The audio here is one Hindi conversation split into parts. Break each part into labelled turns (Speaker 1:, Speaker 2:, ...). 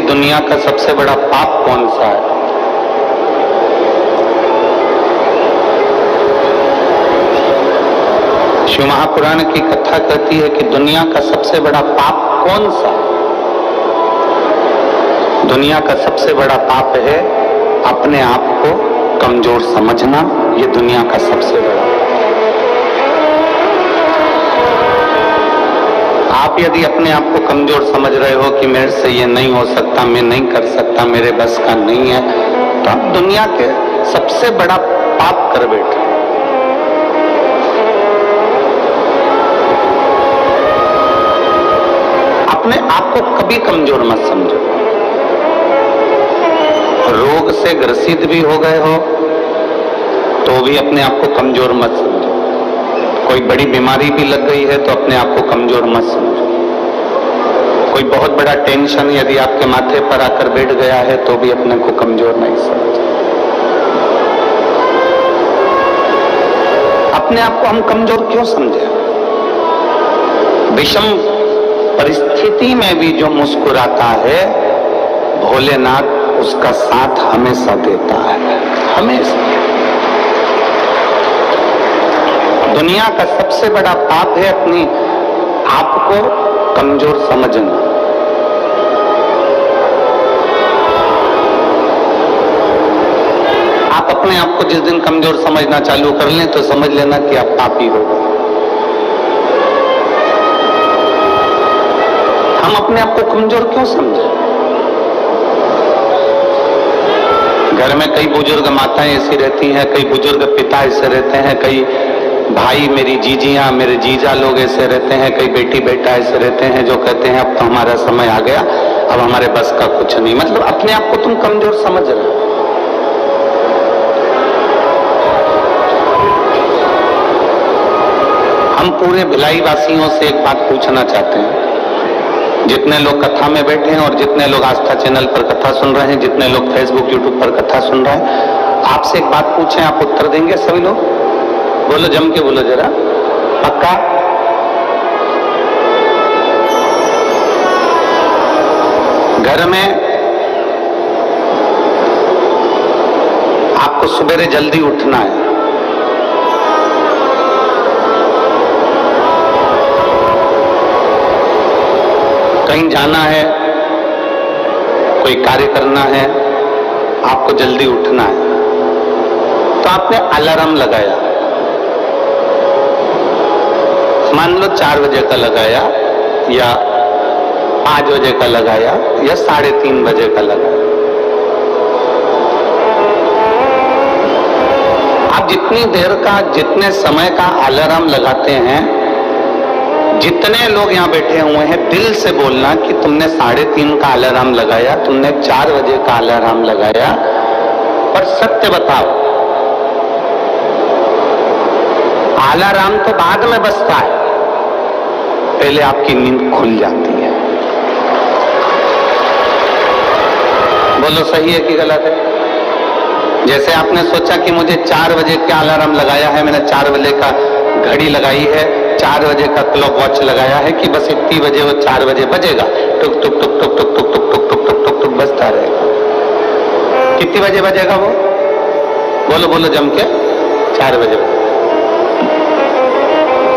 Speaker 1: दुनिया का सबसे बड़ा पाप कौन सा है? शिव महापुराण की कथा कहती है कि दुनिया का सबसे बड़ा पाप कौन सा है? दुनिया का सबसे बड़ा पाप है अपने आप को कमजोर समझना। ये दुनिया का सबसे बड़ा पाप। आप यदि अपने आप को कमजोर समझ रहे हो कि मेरे से ये नहीं हो सकता, मैं नहीं कर सकता, मेरे बस का नहीं है, तो आप दुनिया के सबसे बड़ा पाप कर बैठे। अपने आप को कभी कमजोर मत समझो। रोग से ग्रसित भी हो गए हो तो भी अपने आप को कमजोर मत समझो। कोई बड़ी बीमारी भी लग गई है तो अपने आप को कमजोर मत समझो। कोई बहुत बड़ा टेंशन यदि आपके माथे पर आकर बैठ गया है तो भी अपने को कमजोर नहीं समझो। अपने आप को हम कमजोर क्यों समझे? विषम परिस्थिति में भी जो मुस्कुराता है, भोलेनाथ उसका साथ हमेशा देता है, हमेशा। दुनिया का सबसे बड़ा पाप है अपनी आप को कमजोर समझना। आप अपने आप को जिस दिन कमजोर समझना चालू कर लें तो समझ लेना कि आप पापी हो गए। हम अपने आप को कमजोर क्यों समझे? घर में कई बुजुर्ग माताएं ऐसी रहती हैं, कई बुजुर्ग पिता ऐसे रहते हैं, कई भाई मेरी जीजियां मेरे जीजा लोग ऐसे रहते हैं, कई बेटी बेटा ऐसे रहते हैं जो कहते हैं अब तो हमारा समय आ गया, अब हमारे बस का कुछ नहीं। मतलब अपने आप को तुम कमजोर समझ रहे हो। हम पूरे भिलाई वासियों से एक बात पूछना चाहते हैं, जितने लोग कथा में बैठे हैं और जितने लोग आस्था चैनल पर कथा सुन रहे हैं, जितने लोग फेसबुक यूट्यूब पर कथा सुन रहे हैं, आपसे एक बात पूछें, आप उत्तर देंगे सभी लोग? बोलो, जम के बोलो जरा, पक्का? घर में आपको सवेरे जल्दी उठना है, कहीं जाना है, कोई कार्य करना है, आपको जल्दी उठना है, तो आपने अलार्म लगाया। मान लो 4 बजे का लगाया या 5 बजे का लगाया या 3:30 बजे का लगाया। आप जितनी देर का, जितने समय का अलार्म लगाते हैं, जितने लोग यहाँ बैठे हुए हैं, दिल से बोलना कि तुमने 3:30 का अलार्म लगाया, तुमने 4 बजे का अलार्म लगाया, पर सत्य बताओ, अलार्म तो बाद में बजता है, पहले आपकी नींद खुल जाती है। बोलो, सही है कि गलत है? जैसे आपने सोचा कि मुझे 4 बजे का अलार्म लगाया है, मैंने 4 बजे का घड़ी लगाई है, 4 बजे का क्लॉक वॉच लगाया है कि बस इतनी बजे वो 4 बजे बजेगा, टुक टुक टुक टुक टुक टुक टुक टुक टुक टुक टुक बजता रहेगा। कितनी बजे बजेगा वो? बोलो बोलो जम के, 4 बजे।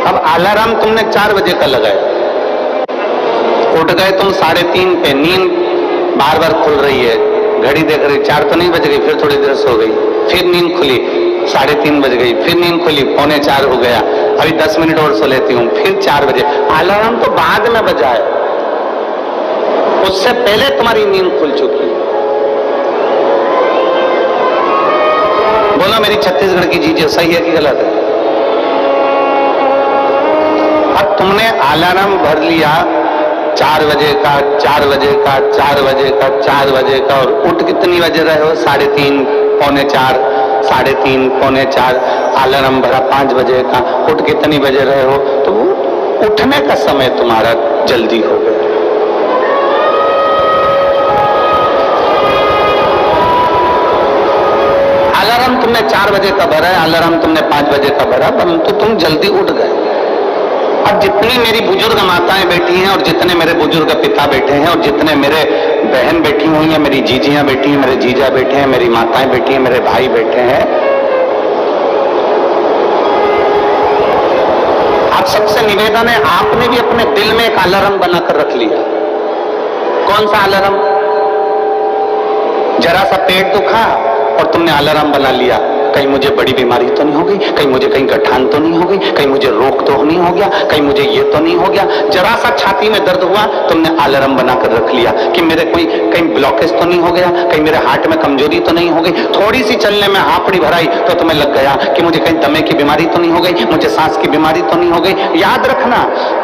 Speaker 1: अब अलार्म तुमने 4 बजे का लगाया, उठ गए तुम 3:30 पे, नींद बार बार खुल रही है, घड़ी देख रही, 4 तो नहीं बज गई, फिर थोड़ी देर सो गई, फिर नींद खुली, 3:30 बज गई, फिर नींद खुली, 3:45 हो गया, अभी 10 मिनट और सो लेती हूँ, फिर 4 बजे। अलार्म तो बाद में बजा है, उससे पहले तुम्हारी नींद खुल चुकी है। बोलो मेरी छत्तीसगढ़ की चीजें सही है कि गलत है? अब तुमने अलार्म भर लिया 4 बजे का, 4 बजे का, 4 बजे का, 4 बजे का, और उठ कितनी बजे रहे हो? 3:30, 3:45, 3:30, 3:45, अलार्म भरा 5 बजे का, उठ कितनी बजे रहे हो? तो उठने का समय तुम्हारा जल्दी हो गया। अलार्म तुमने 4 बजे का भरा है, अलार्म तुमने 5 बजे का भरा, परंतु तुम जल्दी उठ गए। अब जितनी मेरी बुजुर्ग माताएं बैठी हैं और जितने मेरे बुजुर्ग पिता बैठे हैं और जितने मेरे बहन बैठी हुई है, मेरी जीजियां बैठी हैं, मेरे जीजा बैठे हैं, मेरी माताएं बैठी हैं, मेरे भाई बैठे हैं। आप सबसे निवेदन है, आपने भी अपने दिल में एक अलार्म बनाकर रख लिया। कौन सा अलार्म? जरा सा पेट दुखा और तुमने अलार्म बना लिया, कहीं मुझे बड़ी बीमारी तो नहीं हो गई, कहीं मुझे कहीं गठान तो नहीं हो गई, कहीं मुझे रोग तो नहीं हो गया, कहीं मुझे ये तो नहीं हो गया। जरा सा छाती में दर्द हुआ, तुमने अलार्म बनाकर रख लिया कि मेरे कोई कहीं ब्लॉकेज तो नहीं हो गया, कहीं मेरे हार्ट में कमजोरी तो नहीं हो गई। थोड़ी सी चलने में हाफड़ी भराई तो तुम्हें लग गया कि मुझे कहीं दमे की बीमारी तो नहीं हो गई, मुझे सांस की बीमारी तो नहीं हो गई। याद रखना,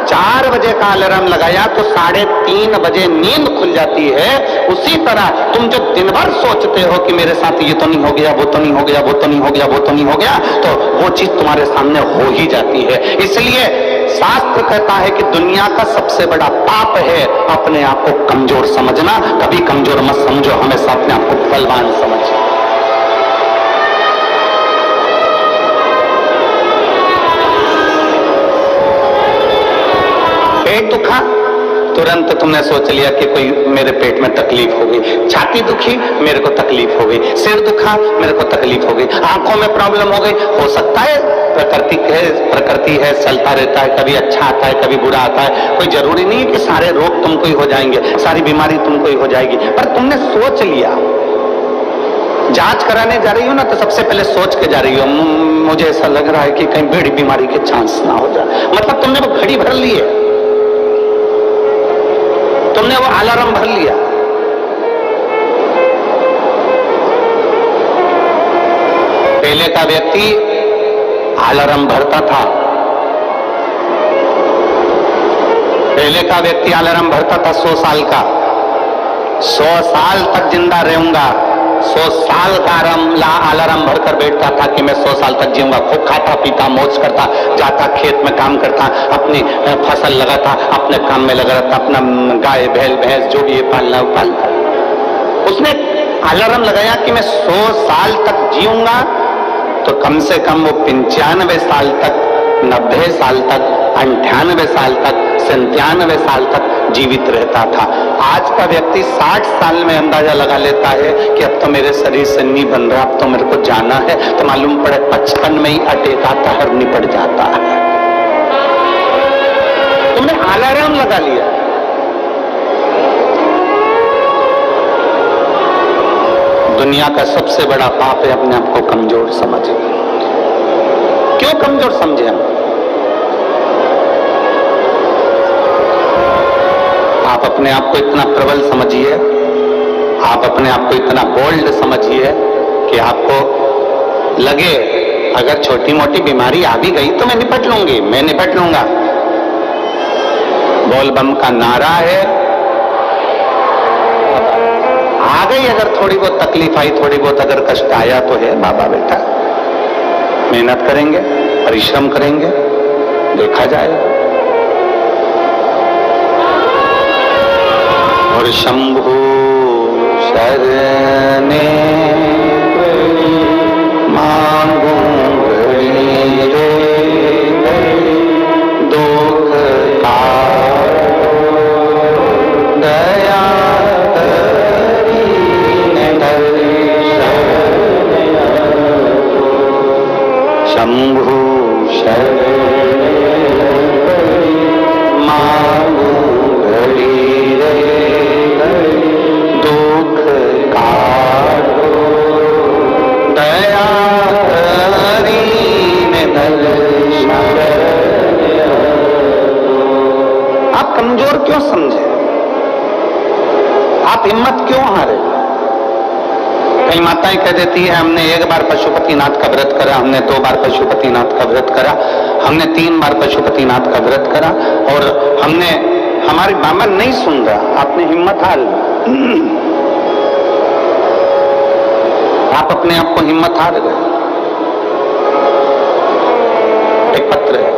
Speaker 1: 4 बजे का अलार्म लगाया तो 3:30 बजे नींद खुल जाती है। उसी तरह तुम जो दिन भर सोचते हो कि मेरे साथ ये तो नहीं हो गया, वो तो नहीं हो गया, वो तो नहीं हो गया, वो तो नहीं हो गया, तो वो चीज तुम्हारे सामने हो ही जाती है। इसलिए शास्त्र कहता है कि दुनिया का सबसे बड़ा पाप है अपने आप को कमजोर समझना। कभी कमजोर मत समझो, हमेशा अपने आप को बलवान समझो। पेट दुखा, तुरंत तुमने सोच लिया कि कोई मेरे पेट में तकलीफ हो गई। छाती दुखी, मेरे को तकलीफ हो गई। सिर दुखा, मेरे को तकलीफ हो गई। आंखों में प्रॉब्लम हो गई। हो सकता है प्रकृति है, चलता रहता है, कभी अच्छा आता है, कभी बुरा आता है। कोई जरूरी नहीं है कि सारे रोग तुमको ही हो जाएंगे, सारी बीमारी तुमको ही हो जाएगी। पर तुमने सोच लिया। जांच कराने जा रही हो ना, तो सबसे पहले सोच के जा रही हो, मुझे ऐसा लग रहा है कि कहीं बड़ी बीमारी के चांस ना हो जाए। मतलब तुमने वो घड़ी भर ली है, तुमने वो अलार्म भर लिया। पहले का व्यक्ति अलार्म भरता था, पहले का व्यक्ति अलार्म भरता था 100 साल का। 100 साल तक जिंदा रहूंगा, 100 साल का अलार्म भरकर बैठता था कि मैं 100 साल तक जीऊंगा। खूब खाता पीता मौज करता, जाता खेत में काम करता, अपनी फसल लगाता, अपने काम में लगा रहता, अपना गाय बैल भैंस जो भी है पालना पालता। उसने अलार्म लगाया कि मैं 100 साल तक जीऊंगा, तो कम से कम वो 95 साल तक, 90 साल तक, 98 साल तक, 97 साल तक जीवित रहता था। आज का व्यक्ति 60 साल में अंदाजा लगा लेता है कि अब तो मेरे शरीर से नहीं बन रहा, अब तो मेरे को जाना है, तो मालूम पड़े 55 में ही अटैक आता है और निपट जाता है। तुमने अलार्म लगा लिया। दुनिया का सबसे बड़ा पाप है अपने आप को कमजोर समझे। क्यों कमजोर समझे हम? आप अपने आप को इतना प्रबल समझिए, आप अपने आप को इतना बोल्ड समझिए कि आपको लगे अगर छोटी मोटी बीमारी आ भी गई तो मैं निपट लूंगी, मैं निपट लूंगा। बोल बम का नारा है, आ गई अगर थोड़ी बहुत तकलीफ आई, थोड़ी बहुत अगर कष्ट आया तो है बाबा बेटा, मेहनत करेंगे, परिश्रम करेंगे, देखा जाएगा। और शंभु शरणे मांगू घड़ी रे दुख का दया शंभु शरण मांगू घड़ी रे दुख काटो दया आप कमजोर क्यों समझे? आप हिम्मत क्यों हारे? कई माताएं कह देती है हमने 1 बार पशुपतिनाथ का व्रत करा, हमने 2 बार पशुपतिनाथ का व्रत करा, हमने 3 बार पशुपतिनाथ का व्रत करा और हमने हमारी मामा नहीं सुन रहा। आपने हिम्मत हार ली, आप अपने आप को हिम्मत हार गए। एक पत्र है,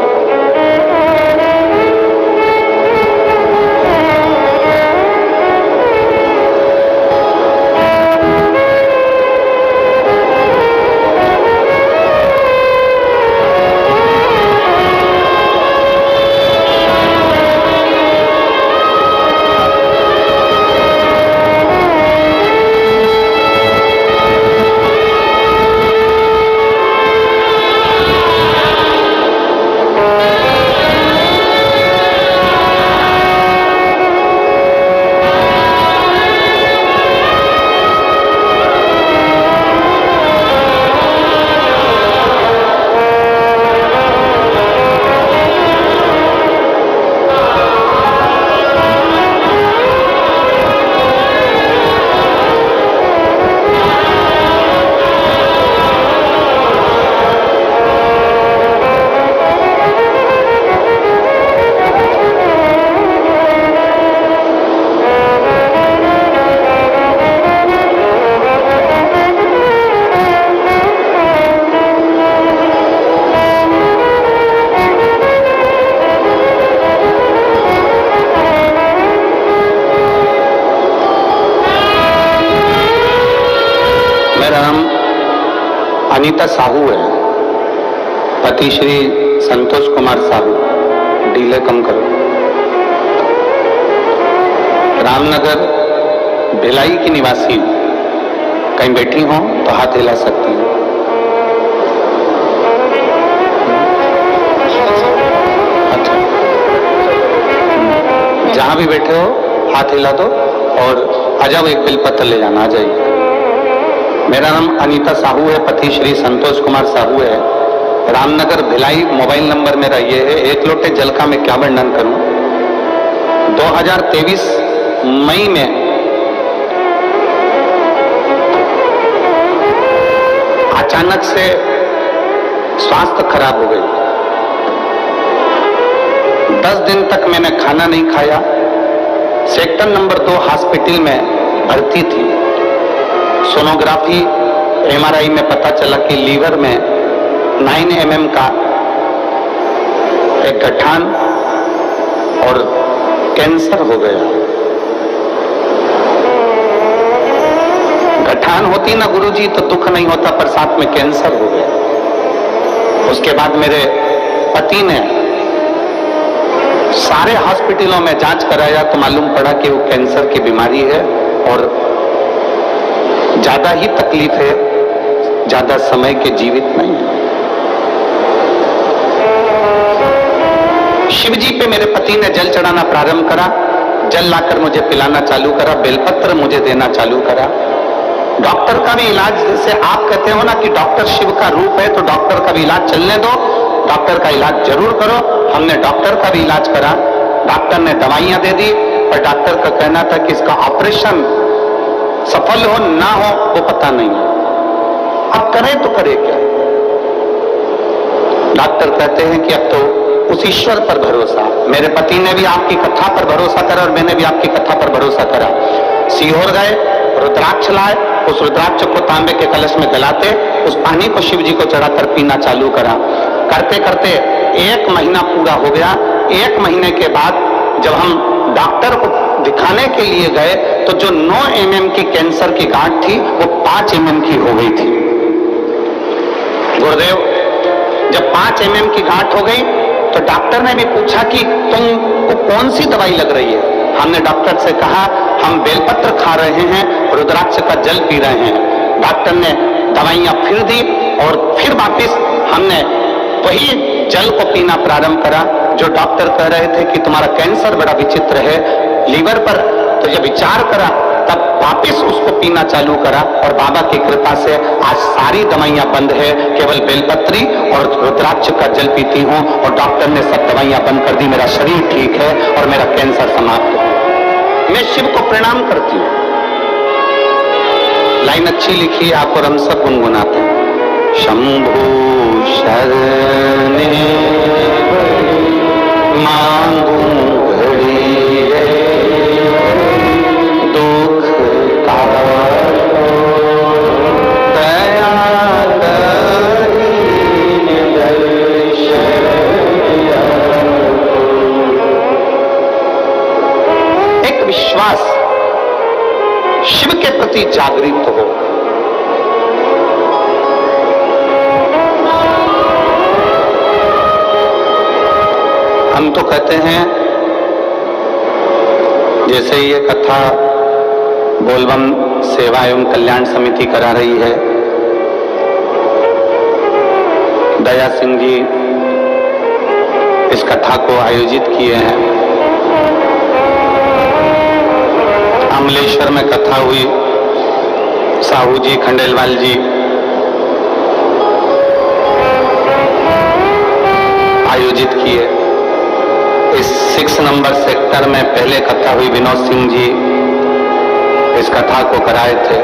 Speaker 1: मेरा नाम अनीता साहू है, पति श्री संतोष कुमार साहू। डीले कम करो। रामनगर भिलाई की निवासी हूं। कहीं बैठी हो तो हाथ हिला सकती हैं। अच्छा, जहां भी बैठे हो हाथ हिला दो और आ जाओ, एक बेलपत्र ले जाना। आ जाइए। मेरा नाम अनीता साहू है, पति श्री संतोष कुमार साहू है, रामनगर भिलाई। मोबाइल नंबर मेरा ये है। एक लोटे जल का मैं क्या वर्णन करूं। 2023 मई में अचानक से स्वास्थ्य खराब हो गई। 10 दिन तक मैंने खाना नहीं खाया। सेक्टर नंबर 2 हॉस्पिटल में भर्ती थी। सोनोग्राफी MRI में पता चला कि लीवर में 9 mm का एक गठान और कैंसर हो गया। गठान होती ना गुरुजी तो दुख नहीं होता, पर साथ में कैंसर हो गया। उसके बाद मेरे पति ने सारे हॉस्पिटलों में जांच कराया तो मालूम पड़ा कि वो कैंसर की बीमारी है और ज्यादा ही तकलीफ है, ज्यादा समय के जीवित नहीं है। शिव जी पे मेरे पति ने जल चढ़ाना प्रारंभ करा। जल लाकर मुझे पिलाना चालू करा, बेलपत्र मुझे देना चालू करा। डॉक्टर का भी इलाज, जैसे आप कहते हो ना कि डॉक्टर शिव का रूप है, तो डॉक्टर का भी इलाज चलने दो, डॉक्टर का इलाज जरूर करो। हमने डॉक्टर का भी इलाज करा। डॉक्टर ने दवाइयां दे दी, पर डॉक्टर का कहना था कि इसका ऑपरेशन सफल हो ना हो वो पता नहीं है। अब करें तो करे क्या। डॉक्टर कहते हैं कि अब तो उस ईश्वर पर भरोसा। मेरे पति ने भी आपकी कथा पर भरोसा करा और मैंने भी आपकी कथा पर भरोसा करा। सीहोर गए, रुद्राक्ष लाए, उस रुद्राक्ष को तांबे के कलश में गलाते, उस पानी को शिव जी को चढ़ाकर पीना चालू करा। करते करते 1 महीना पूरा हो गया। 1 महीने के बाद जब हम डॉक्टर को दिखाने के लिए गए तो जो 9 mm की कैंसर की गांठ थी वो 5 mm की हो गई थी। गुरुदेव, जब 5 mm की गांठ हो गई तो डॉक्टर ने भी पूछा कि तुमको कौन सी दवाई लग रही है। हमने डॉक्टर से कहा हम बेलपत्र खा रहे हैं, रुद्राक्ष का जल पी रहे हैं। डॉक्टर ने दवाइयां फिर दी और फिर वापिस हमने वही जल को पीना प्रारंभ करा। जो डॉक्टर कह रहे थे कि तुम्हारा कैंसर बड़ा विचित्र है लीवर पर, तो जब विचार करा तब वापिस उसको पीना चालू करा और बाबा की कृपा से आज सारी दवाइयां बंद है, केवल बेलपत्री और रुद्राक्ष का जल पीती हूं और डॉक्टर ने सब दवाइयां बंद कर दी। मेरा शरीर ठीक है और मेरा कैंसर समाप्त है। मैं शिव को प्रणाम करती हूं। लाइन अच्छी लिखी, आप और हम सब गुनगुनाते हैं। शंभु शरणे मांगू घड़ी दुख तारो, दया दीन दर्शन। एक विश्वास शिव के प्रति जागृत हो। हम तो कहते हैं, जैसे ये कथा बोलबम सेवा एवं कल्याण समिति करा रही है, दया सिंह जी इस कथा को आयोजित किए हैं। अमलेश्वर में कथा हुई, साहू जी, खंडेलवाल जी आयोजित किए। इस 6 नंबर सेक्टर में पहले कथा हुई, विनोद सिंह जी इस कथा को कराए थे।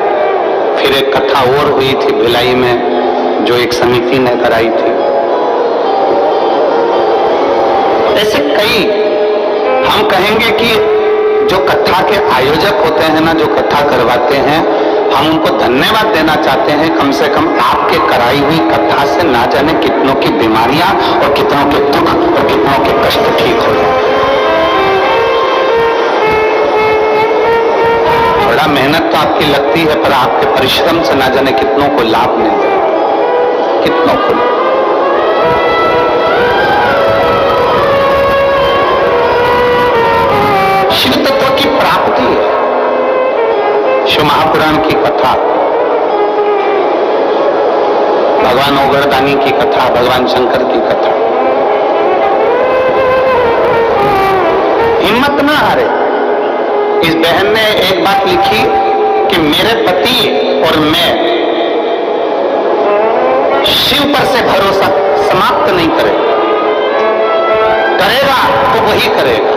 Speaker 1: फिर एक कथा और हुई थी भिलाई में, जो एक समिति ने कराई थी। ऐसे कई, हम कहेंगे कि जो कथा के आयोजक होते हैं ना, जो कथा करवाते हैं, हम उनको धन्यवाद देना चाहते हैं। कम से कम आपके कराई हुई कथा से ना जाने कितनों की बीमारियां और कितनों के दुख और कितनों के कष्ट ठीक हो जाए। थोड़ा मेहनत तो आपकी लगती है, पर आपके परिश्रम से ना जाने कितनों को लाभ मिल जाए, कितनों को। शिव तत्व की प्राप्ति है। शिव महापुराण की कथा, भगवान ओगरदानी की कथा, भगवान शंकर की कथा। हिम्मत ना हारे। इस बहन ने एक बात लिखी कि मेरे पति और मैं शिव पर से भरोसा समाप्त नहीं करेगा, करेगा तो वही करेगा।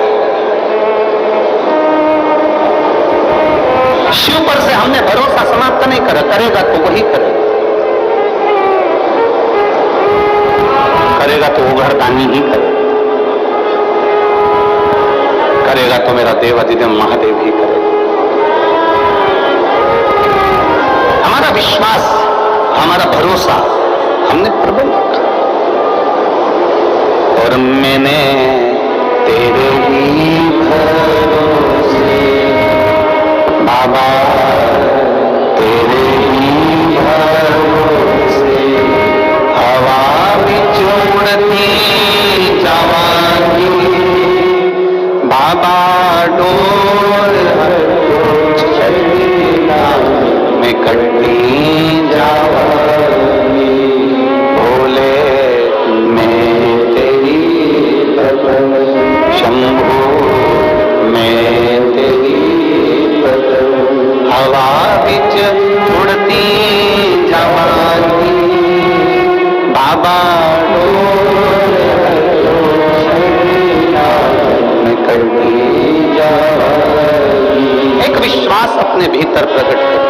Speaker 1: शिव पर से हमने भरोसा समाप्त नहीं करा, करेगा तो वही करेगा, करेगा तो वो घरदानी ही करेगा, करेगा तो मेरा देव अधिदेव महादेव ही करेगा। हमारा विश्वास, हमारा भरोसा हमने प्रबल रखा। और मैंने तेरे ही भरोसे बाबा, तेरे ही भरोसे हवा बिच उड़ती जवानी बाबा, डोर चलना मैं कटनी जावानी, बोले मैं तेरी शंभू, मैं तेरी हवा बिच उड़ती जवानी बाबा, डोर मैं कटनी जावानी। एक विश्वास अपने भीतर प्रकट कर।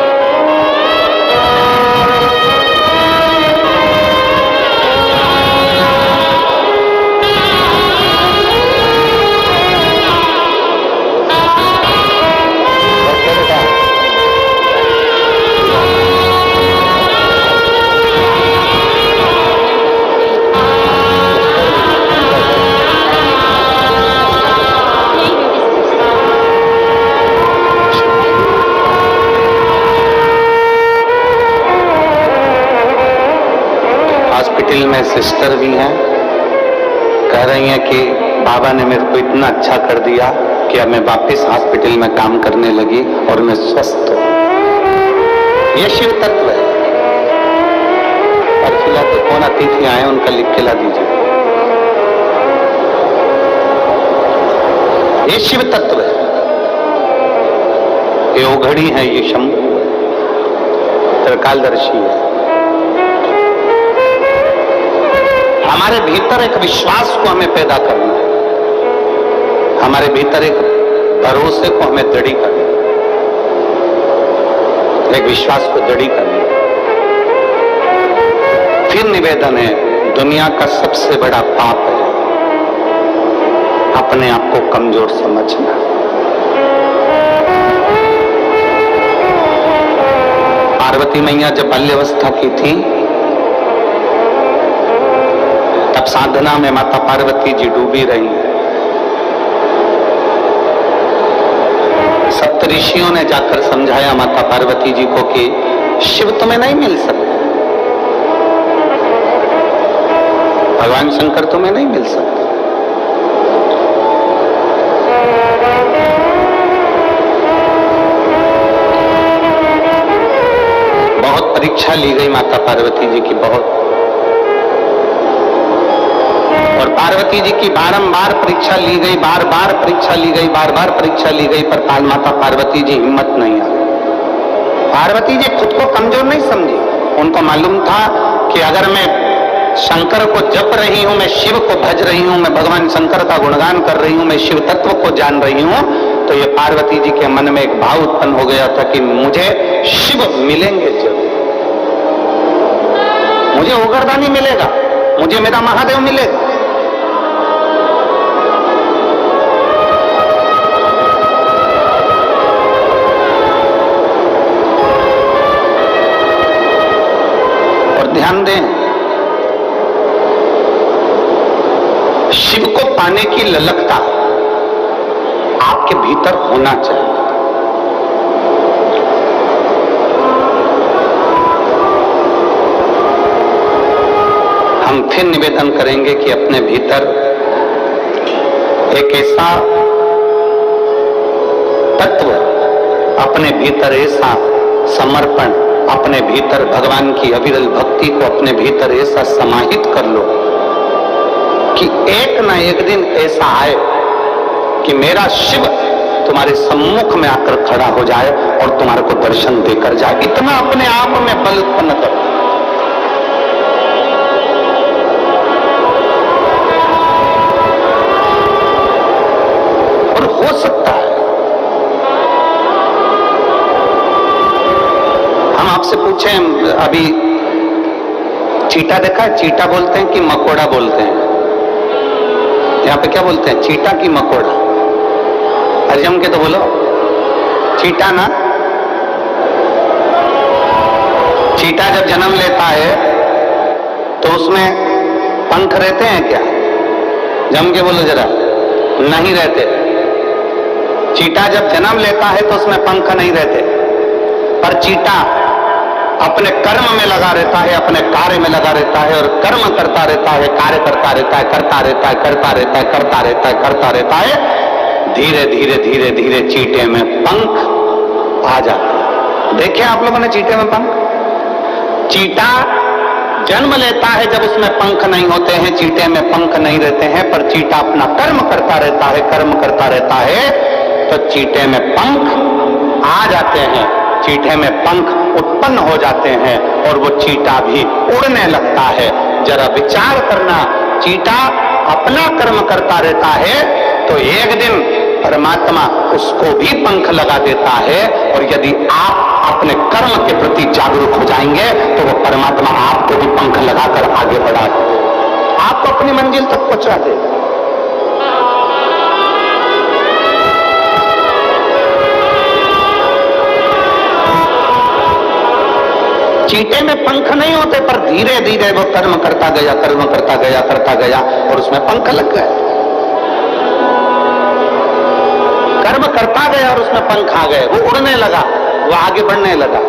Speaker 1: हॉस्पिटल में सिस्टर भी हैं, कह रही हैं कि बाबा ने मेरे को इतना अच्छा कर दिया कि अब मैं वापस हॉस्पिटल में काम करने लगी और मैं स्वस्थ हूं। ये शिव तत्व है। पर्ची लाते कौन अतिथि आए उनका लिख के ला दीजिए। ये शिव तत्व है, ये ओघड़ी है, ये शंभु है, त्रिकालदर्शी है। हमारे भीतर एक विश्वास को हमें पैदा करना है, हमारे भीतर एक भरोसे को हमें दृढ़ करना है, एक विश्वास को दृढ़ करना है। फिर निवेदन है, दुनिया का सबसे बड़ा पाप है अपने आप को कमजोर समझना। पार्वती मैया जब बाल्यावस्था की थी, तब साधना में माता पार्वती जी डूबी रही। सप्तऋषियों ने जाकर समझाया माता पार्वती जी को कि शिव तुम्हें नहीं मिल सकते, भगवान शंकर तुम्हें नहीं मिल सकते। बहुत परीक्षा ली गई माता पार्वती जी की, बहुत। और पार्वती जी की बारंबार परीक्षा ली गई, बार बार परीक्षा ली गई, बार बार परीक्षा ली गई, पर माता पार्वती जी हिम्मत नहीं आई। पार्वती जी खुद को कमजोर नहीं समझी। उनको मालूम था कि अगर मैं शंकर को जप रही हूं, मैं शिव को भज रही हूं, मैं भगवान शंकर का गुणगान कर रही हूं, मैं शिव तत्व को जान रही हूं, तो ये पार्वती जी के मन में एक भाव उत्पन्न हो गया था कि मुझे शिव मिलेंगे जरूर, मुझे ओगरदानी मिलेगा, मुझे मेरा महादेव मिलेगा। और ध्यान दें, शिव को पाने की ललकता आपके भीतर होना चाहिए। फिर निवेदन करेंगे कि अपने भीतर एक ऐसा तत्व, अपने भीतर ऐसा समर्पण, अपने भीतर भगवान की अविरल भक्ति को अपने भीतर ऐसा समाहित कर लो कि एक ना एक दिन ऐसा आए कि मेरा शिव तुम्हारे सम्मुख में आकर खड़ा हो जाए और तुम्हारे को दर्शन देकर जाए। इतना अपने आप में बल उत्पन्न करो। और हो सकता है, हम आपसे पूछें, अभी चीटा देखा है? चीटा बोलते हैं कि मकोड़ा बोलते हैं? यहाँ पे क्या बोलते हैं, चीटा की मकोड़ा? अरे जम के तो बोलो, चीटा ना। चीटा जब जन्म लेता है तो उसमें पंख रहते हैं क्या? जम के बोलो जरा। नहीं रहते। चीटा जब जन्म लेता है तो उसमें पंख नहीं रहते, पर चीटा अपने कर्म में लगा रहता है, अपने कार्य में लगा रहता है और कर्म करता रहता है, कार्य करता रहता है, करता रहता है, करता रहता है, करता रहता है, करता रहता है। धीरे धीरे धीरे धीरे चीटे में पंख आ जाते हैं। देखे आप लोगों ने चीटे में पंख? चीटा जन्म लेता है जब उसमें पंख नहीं होते हैं, चीटे में पंख नहीं रहते हैं, पर चीटा अपना कर्म करता रहता है, कर्म करता रहता है, तो चीटे में पंख आ जाते हैं, चीटे में पंख उत्पन्न हो जाते हैं और वो चीटा भी उड़ने लगता है। जरा विचार करना, चीटा अपना कर्म करता रहता है तो एक दिन परमात्मा उसको भी पंख लगा देता है, और यदि आप अपने कर्म के प्रति जागरूक हो जाएंगे तो वो परमात्मा आपको भी पंख लगाकर आगे बढ़ा आपको अपनी मंजिल तक पहुंचा देगा। चीटे में पंख नहीं होते, पर धीरे धीरे वो कर्म करता गया, कर्म करता गया, करता गया और उसमें पंख लग गए। कर्म करता गया और उसमें पंख आ गए, वो उड़ने लगा, वो आगे बढ़ने लगा।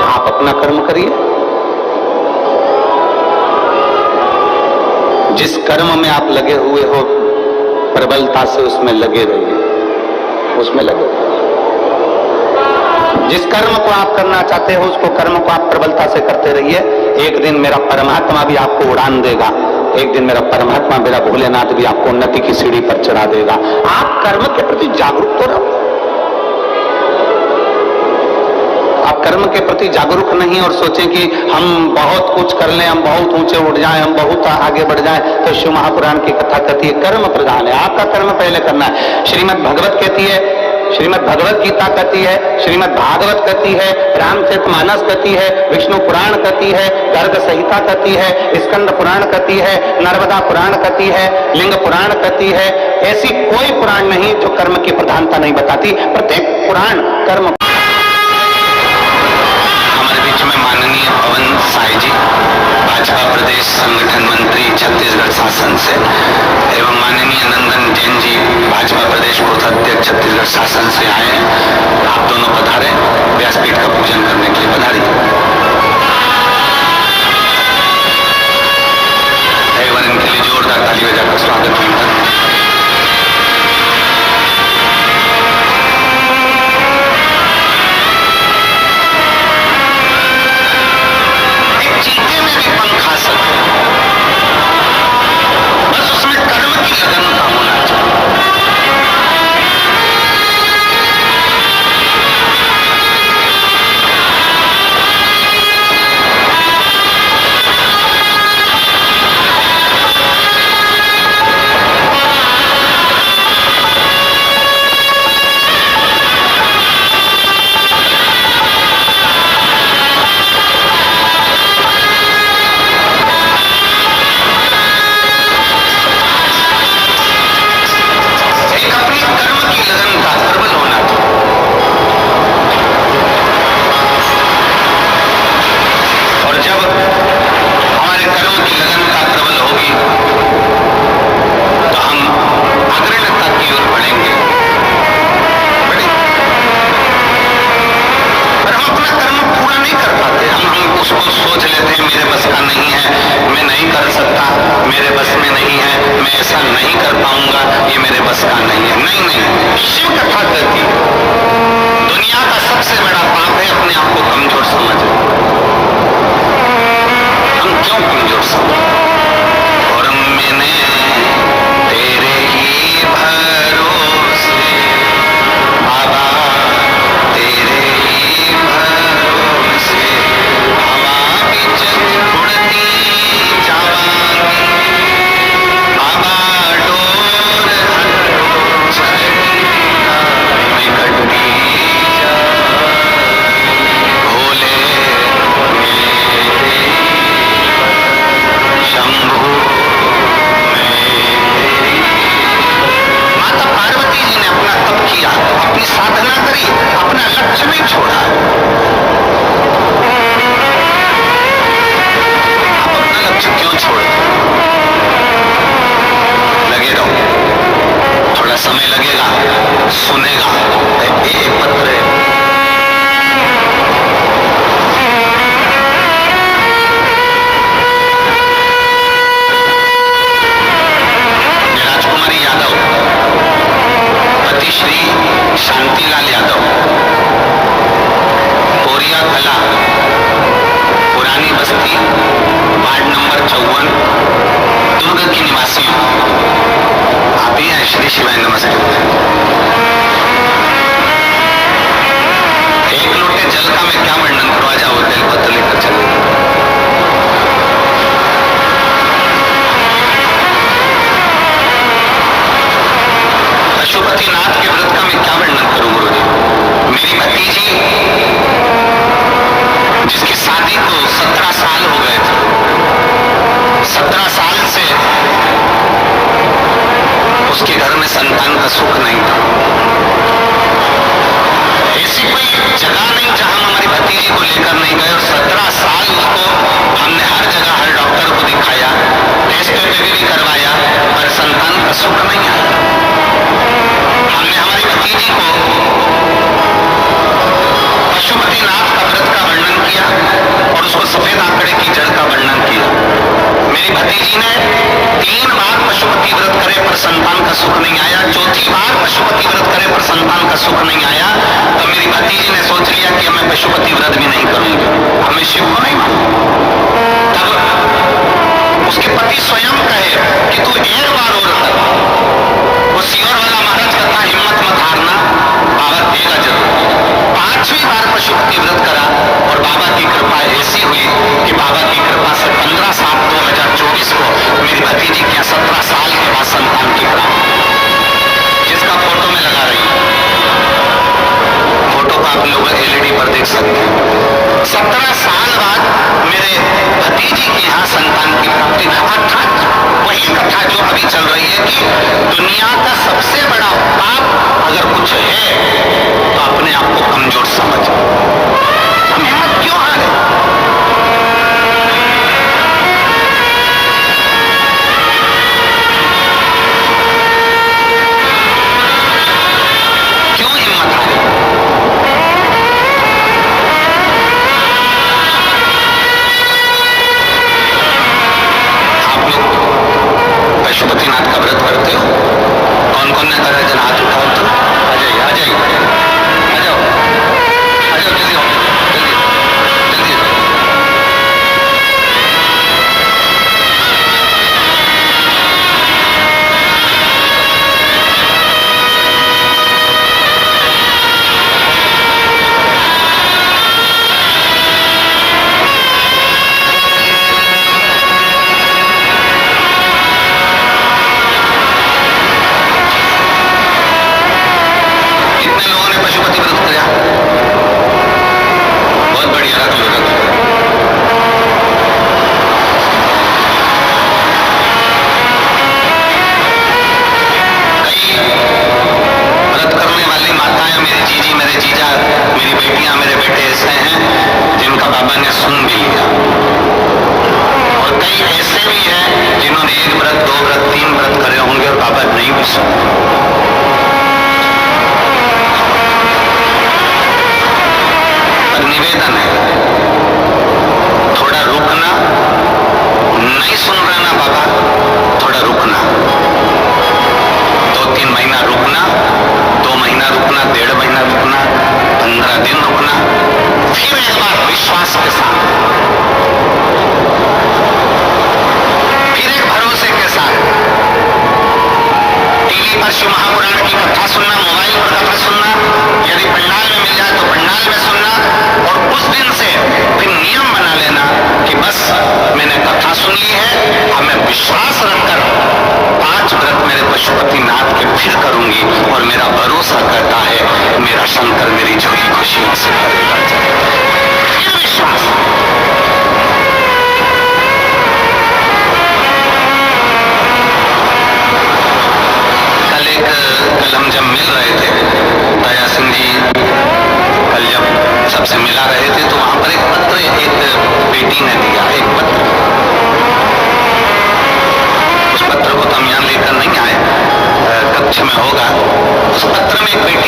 Speaker 1: आप अपना कर्म करिए, जिस कर्म में आप लगे हुए हो प्रबलता से उसमें लगे रहिए, उसमें लगे। जिस कर्म को आप करना चाहते हो उसको कर्म को आप प्रबलता से करते रहिए। एक दिन मेरा परमात्मा भी आपको उड़ान देगा, एक दिन मेरा परमात्मा, मेरा भोलेनाथ भी आपको उन्नति की सीढ़ी पर चढ़ा देगा। आप कर्म के प्रति जागरूक तो रहो। आप कर्म के प्रति जागरूक नहीं और सोचें कि हम बहुत कुछ कर लें, हम बहुत ऊंचे उठ जाएं, हम बहुत आगे बढ़ जाएं, तो शिव महापुराण की कथा कहती है कर्म प्रधान है, आपका कर्म पहले करना है। श्रीमद् भगवत कहती है, श्रीमद् भगवत गीता कहती है, श्रीमद् भागवत कहती है, रामचरितमानस कहती है, विष्णु पुराण कहती है, गर्ग संहिता कहती है, स्कंद पुराण कहती है, नर्मदा पुराण कहती है, लिंग पुराण कहती है। ऐसी कोई पुराण नहीं जो कर्म की प्रधानता नहीं बताती। प्रत्येक पुराण कर्म। हमारे बीच में माननीय पवन साई जी, भाजपा प्रदेश संगठन मंत्री छत्तीसगढ़ शासन से, एवं माननीय नंदन जैन जी, भाजपा प्रदेश बूथ अध्यक्ष छत्तीसगढ़ शासन से आए हैं। आप दोनों पधारे, व्यासपीठ का पूजन करने के लिए पधारिए। एक बार इनके लिए जोरदार ताली बजाकर स्वागत करता हूं। चीते में भी पंख आ सकते हैं, बस उसमें कर्म की लगन का होना चाहिए। सुनेगा। ये पत्र है। राजकुमारी यादव, पति श्री शांतिलाल यादव, पोरिया कला, पुरानी बस्ती, वार्ड नंबर 54, दुर्ग की निवासी हूं। आप ही हैं? श्री शिवाय नमस्ते। एक लोटे जल का मैं क्या वर्णन करूं? आ जाओ, बेलपत्र लेकर चलो। पशुपतिनाथ के व्रत का मैं क्या वर्णन करूं गुरुजी? मेरी भतीजी जिसकी शादी को 17 साल हो गए थे, 17 साल से उसके घर में संतान का सुख नहीं था। ऐसी कोई जगह नहीं जहां हमारी भतीजी को लेकर नहीं गए, और 17 साल उसको हमने हर जगह हर डॉक्टर को दिखाया, टेस्ट वगैरह करवाया, पर संतान का सुख नहीं आया। हमने हमारी भतीजी को पशुपतिनाथ का व्रत का वर्णन किया और उसको सफेद आंकड़े की जड़ का वर्णन किया। मेरी भतीजी ने 3 बार पशुपति व्रत करे पर संतान का सुख नहीं आया। चौथी बार पशुपति व्रत करे पर संतान का सुख नहीं आया, तो मेरी भतीजी ने सोच लिया कि मैं पशुपति व्रत भी नहीं करूंगी, हमें शिव को नहीं मानूंगी। तब उसके पति स्वयं कहे कि तू एक बार और कर। वो सियोर वाला महाराज कहता, हिम्मत मत हारना, बाबा देगा जरूर। 5वीं बार पशुपति व्रत करा और बाबा की कृपा ऐसी हुई कि बाबा की कृपा से 15/7/2024 को मेरी भतीजी के 17 साल के बाद संतान की प्राप्ति, जिसका फोटो में लगा रही हूं। फोटो को आप लोग LED पर देख सकते हैं। 17 साल बाद मेरे भतीजी के यहाँ संतान की प्राप्ति। अर्थात वही कथा जो अभी चल रही है कि दुनिया का सबसे बड़ा पाप अगर कुछ है तो अपने आप को कमजोर समझ। हम हिम्मत क्यों हारे? क्यों हिम्मत हारे? आप लोग पशुपतिनाथ का व्रत करते हो? कौन कौन ने करा? जरा हाथ उठाओ तो। आ जाइए, आ जाइए, आ जाओ, आ जाओ, जल्दी आओ, जल्दी जल्दी। कितने लोगों ने पशुपति व्रत किया? बहुत बढ़िया, रख लो, रख लो। कई व्रत करने वाली माताएं, मेरी जीजी, मेरे जीजा, मेरी बेटियां, मेरे बेटे ऐसे हैं जिनका बाबा ने सुन भी लिया, और कई ऐसे भी हैं जिन्होंने 1 व्रत, 2 व्रत, 3 व्रत करे होंगे और बाबा नहीं भी सुना। निवेदन है, थोड़ा रुकना, नहीं सुन रहा ना बाबा, थोड़ा रुकना, 2-3 महीना रुकना, 2 महीना रुकना, 1.5 महीना रुकना, 15 दिन रुकना, फिर एक बार विश्वास के साथ, फिर एक भरोसे के साथ टीवी पर शिव महापुराण की कथा सुनना, मोबाइल पर कथा सुनना, यदि पंडाल में मिल जाए तो पंडाल में सुनना, और उस दिन से फिर नियम बना लेना कि बस मैंने कथा सुन ली है, अब मैं विश्वास रखकर 5 व्रत मेरे पशुपतिनाथ के फिर करूंगी, और मेरा भरोसा करता है मेरा शंकर मेरी झोली खुशियों से भरेगा। फिर विश्वास। कल हम जब मिल रहे थे, दया सिंह जी कल जब सबसे मिला रहे थे, तो वहां पर एक पत्र एक बेटी ने दिया, एक पत्र। उस पत्र को तो हम यहाँ लेकर नहीं आए, कक्ष में होगा। उस पत्र में एक बेटी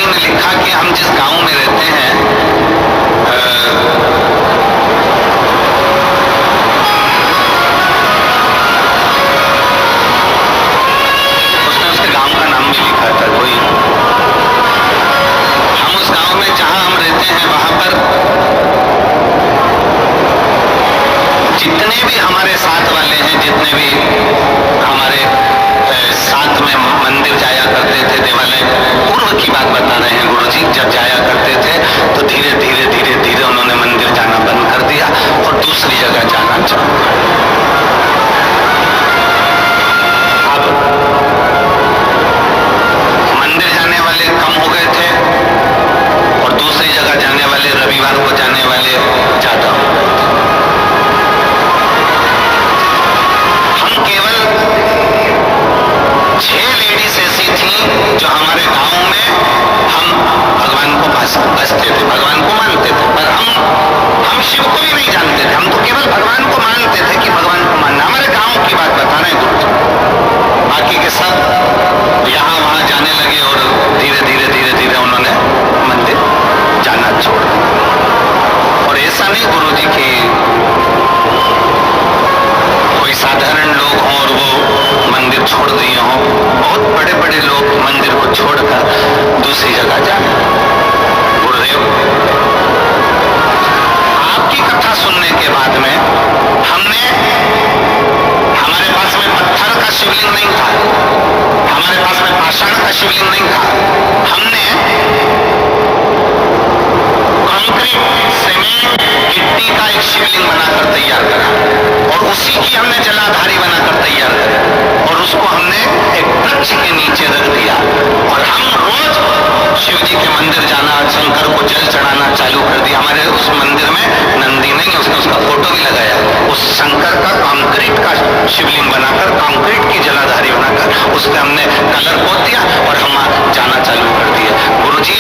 Speaker 1: शंकर को जल चढ़ाना चालू कर दिया। हमारे उस मंदिर में नंदी नहीं है, उसने उसका फोटो भी लगाया। उस शंकर का कंक्रीट का शिवलिंग बनाकर, कंक्रीट की जलाधारी बनाकर उस पर हमने कलर पोत दिया और हम जाना चालू कर दिए। गुरुजी,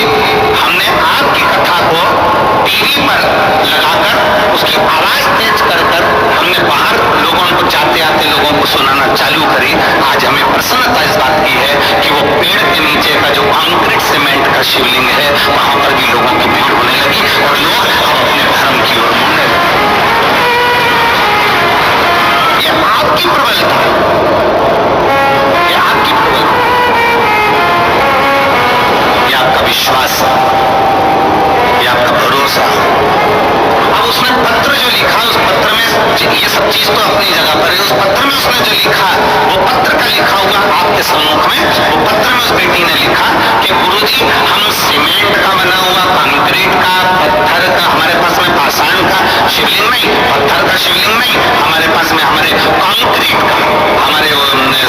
Speaker 1: हमने आपकी कथा को टीवी पर लगाकर उसकी आवाज तेज कर हमने बाहर लोगों को, जाते आते लोगों को सुनाना चालू करी। आज हमें प्रसन्नता इस बात की है कि वो पेड़ के नीचे का जो कंक्रीट सीमेंट का शिवलिंग है, वहां पर भी लोगों की भीड़ होने लगी और लोग अपने धर्म की ओर मुड़ने लगे। ये आपकी प्रबलता, ये आपकी प्रबलता, ये आपका विश्वास, ये आपका भरोसा। अब उसने पत्र जो लिखा, उस पत्र में ये सब चीज तो अपनी जगह पर है, उस पत्र में उसने जो लिखा, वो पत्र का लिखा हुआ आपके सम्मुख में, वो पत्र में उस बेटी ने लिखा कि गुरुजी, हम सीमेंट का बना हुआ, कंक्रीट का, पत्थर का, हमारे पास में पाषाण का शिवलिंग नहीं, पत्थर का शिवलिंग नहीं, हमारे पास में हमारे कंक्रीट का, हमारे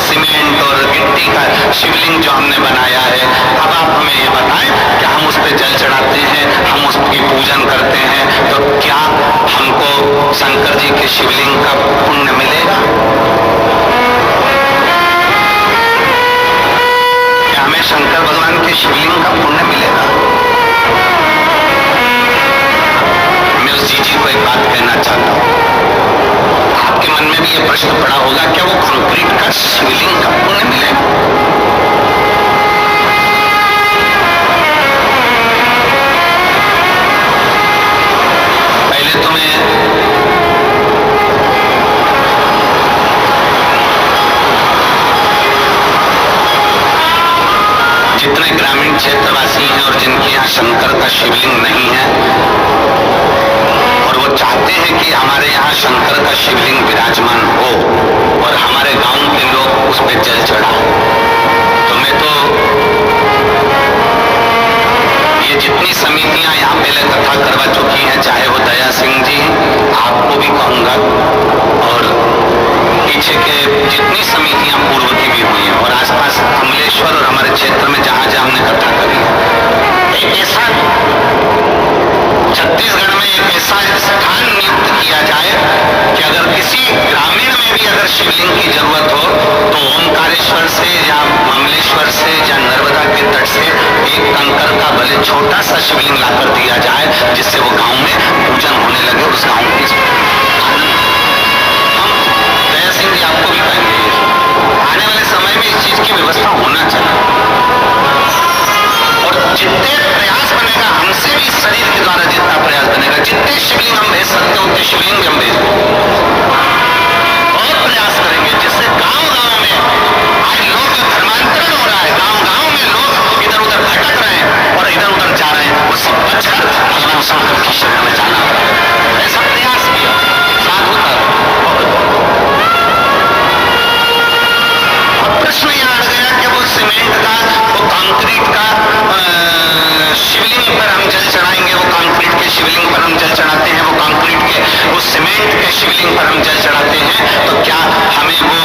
Speaker 1: सीमेंट और गिट्टी का शिवलिंग जो हमने बनाया है। अब आप हमें ये बताएं कि हम उस पर जल चढ़ाते हैं, हम उसकी पूजन करते हैं, तो क्या हमको शंकर जी के शिवलिंग का पुण्य मिलेगा? क्या हमें शंकर भगवान के शिवलिंग का पुण्य मिलेगा? मैं उस जीजी को एक बात कहना चाहता हूं, आपके मन में भी ये प्रश्न पड़ा होगा, क्या वो कंक्रीट का शिवलिंग का पुण्य मिलेगा? पहले तो मैं जितने ग्रामीण क्षेत्रवासी हैं और जिनके यहाँ शंकर का शिवलिंग नहीं है और वो चाहते हैं कि हमारे यहाँ शंकर का शिवलिंग विराजमान हो और हमारे गांव के लोग उस पर जल चढ़ाएं, तो मैं तो ये जितनी समितियां यहाँ पहले कथा करवा चुकी हैं, चाहे वो दया सिंह जी, आपको भी कहूंगा, और पीछे के जितनी समितियां पूर्व की भी हुई हैं और आसपास कमलेश्वर और हमारे क्षेत्र में जहां जहां हमने कथा करी है, एक ऐसा छत्तीसगढ़ में एक ऐसा स्थान नियुक्त किया जाए कि अगर किसी ग्रामीण में भी अगर शिवलिंग की जरूरत हो तो ओमकारेश्वर से या कमलेश्वर से या नर्मदा के तट से एक कंकर का भले छोटा सा शिवलिंग लाकर दिया जाए, जिससे वो गांव में पूजन होने लगे, उस गांव की आनंद। हम दया सिंह जी आपको भी कहेंगे, आने वाले समय में इस चीज की व्यवस्था होना चाहिए और जितने प्रयास बनेगा, हमसे भी शरीर के द्वारा जितना प्रयास बनेगा, जितने शिवलिंग हम भेज सकते हैं उतने शिवलिंग हम भेज और प्रयास करेंगे, जिससे गांव गांव में आज लोग जो धर्मांतरण हो रहा है, गांव गांव में लोग इधर उधर भटक रहे हैं और इधर उधर जा रहे हैं, वो सब बचकर भगवान शंकर की शरण में जाना है। ऐसा प्रयास किया, साधुता प्रश्न यह आ गया कि वो सीमेंट का, वो कंक्रीट का शिवलिंग पर हम जल चढ़ाएंगे, वो कंक्रीट के शिवलिंग पर हम जल चढ़ाते हैं, वो कंक्रीट के, वो सीमेंट के शिवलिंग पर हम जल चढ़ाते हैं, तो क्या हमें वो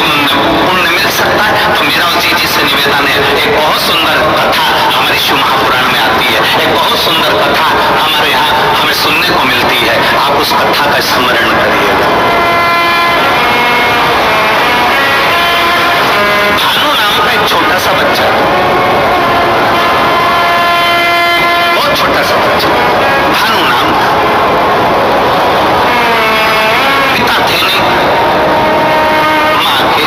Speaker 1: पुण्य मिल सकता है? तो मेरा उस जी से निवेदन है, एक बहुत सुंदर कथा हमारे शिव महापुराण में आती है, एक बहुत सुंदर कथा हमारे यहाँ हमें सुनने को मिलती है, आप उस कथा का स्मरण करिएगा। भानु नाम का एक छोटा सा बच्चा, बहुत छोटा सा बच्चा, भानु नाम था, पिता थे नहीं, मां के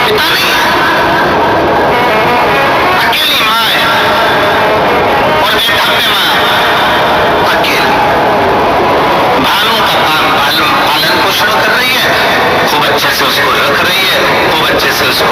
Speaker 1: पिता नहीं है, अकेली मां है और बेटा पे मां अकेली। भानु का काम पालन पोषण कर रही है, खूब अच्छे से उसको रख रही है, खूब अच्छे से उसको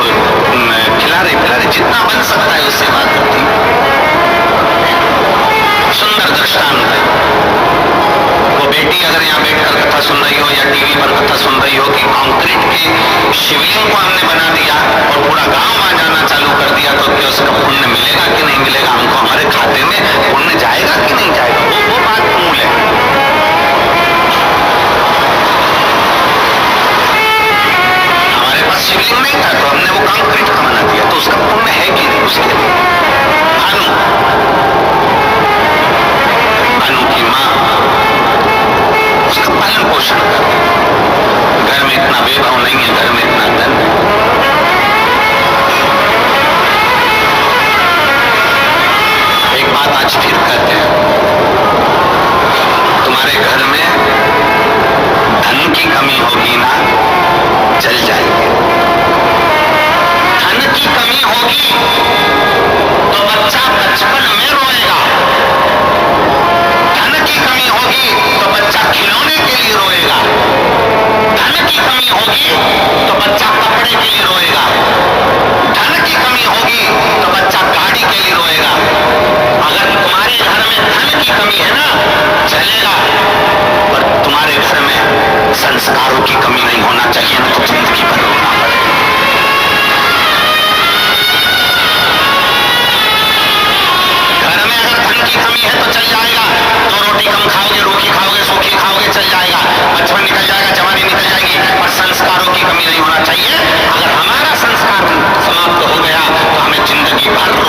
Speaker 1: होना चाहिए। अगर हमारा संस्कार समाप्त हो गया तो हमें जिंदगी भर